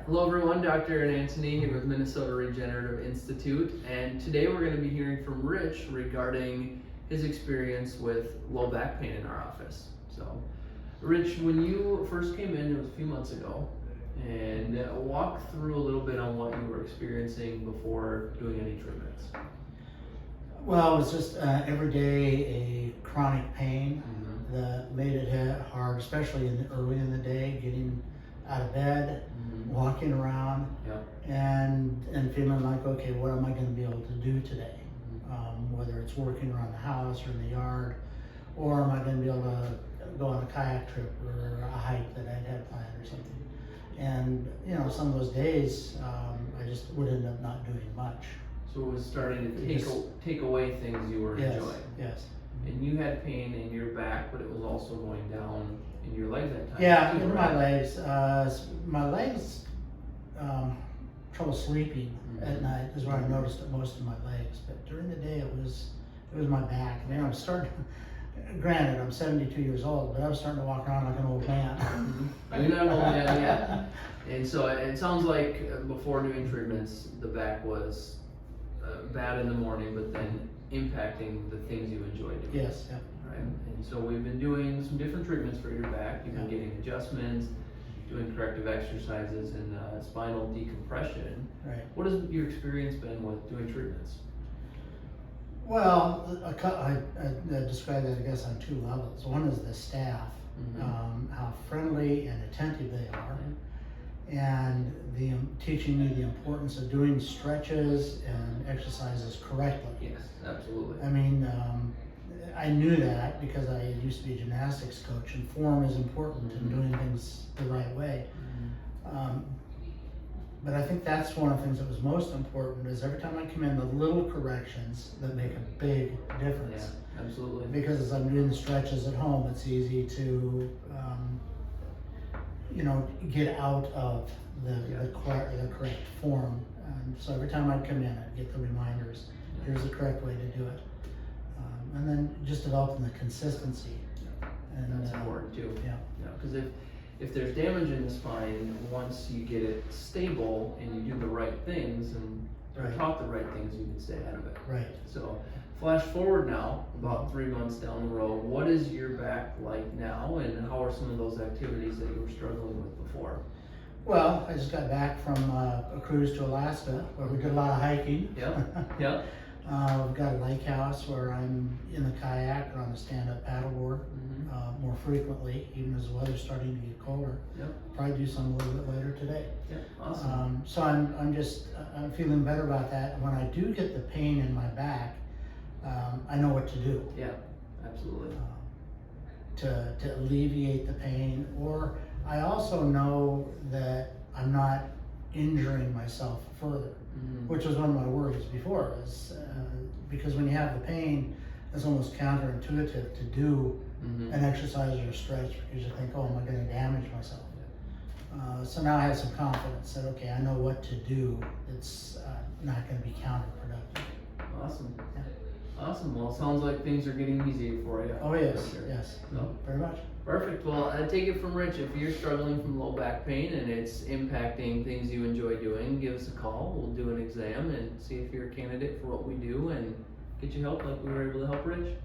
Hello everyone, Dr. Antony here with Minnesota Regenerative Institute, and today we're going to be hearing from Rich regarding his experience with low back pain in our office. So, Rich, when you first came in, it was a few months ago, and walk through a little bit on what you were experiencing before doing any treatments. Well, it was just every day a chronic pain that made it hard, especially early in the day, getting out of bed, walking around, and feeling like, okay, what am I going to be able to do today? Whether it's working around the house or in the yard, or am I going to be able to go on a kayak trip or a hike that I'd had planned or something. And you know, some of those days I just would end up not doing much. So it was starting to take away things you were enjoying. Yes. And you had pain in your back, but it was also going down in your legs at times. Yeah, too, in right? my legs, trouble sleeping at night is where I noticed it most in my legs. But during the day, it was my back. I mean, I'm starting. Granted, I'm 72 years old, but I was starting to walk around like an old man. You're not an old man yet. And so it sounds like before doing treatments, the back was bad in the morning, but then impacting the things you enjoy doing. Yes. Yeah. Right. And so we've been doing some different treatments for your back. You've been getting adjustments, doing corrective exercises, and spinal decompression. Right. What has your experience been with doing treatments? Well, I describe that, I guess, on two levels. One is the staff, how friendly and attentive they are, and teaching me the importance of doing stretches and exercises correctly. Yes, absolutely. I mean, I knew that because I used to be a gymnastics coach, and form is important in doing things the right way. But I think that's one of the things that was most important is every time I come in, the little corrections that make a big difference. Yeah, absolutely. Because as I'm doing the stretches at home, it's easy to, get out of the correct form. So every time I come in, I get the reminders. Here's the correct way to do it. And then just developing the consistency. And that's important too. Yeah. Because if there's damage in the spine, once you get it stable and you do the right things and are taught the right things, you can stay ahead of it. Right. So flash forward now, about 3 months down the road, what is your back like now, and how are some of those activities that you were struggling with before? Well, I just got back from a cruise to Alaska where we did a lot of hiking. Yep. We've got a lake house where I'm in the kayak or on the stand-up paddleboard more frequently, even as the weather's starting to get colder. Probably do some a little bit later today. Awesome. So I'm feeling better about that. When I do get the pain in my back, I know what to do. Yeah, absolutely. To alleviate the pain, or I also know that I'm not injuring myself further, which was one of my worries before, is because when you have the pain, it's almost counterintuitive to do an exercise or a stretch because you think, oh, am I going to damage myself? So now I have some confidence that, okay, I know what to do. It's not going to be counterproductive. Awesome. Awesome. Well, it sounds like things are getting easier for you. Oh, yes. Yes. No? Very much. Perfect. Well, I take it from Rich. If you're struggling from low back pain and it's impacting things you enjoy doing, give us a call. We'll do an exam and see if you're a candidate for what we do and get you help like we were able to help Rich.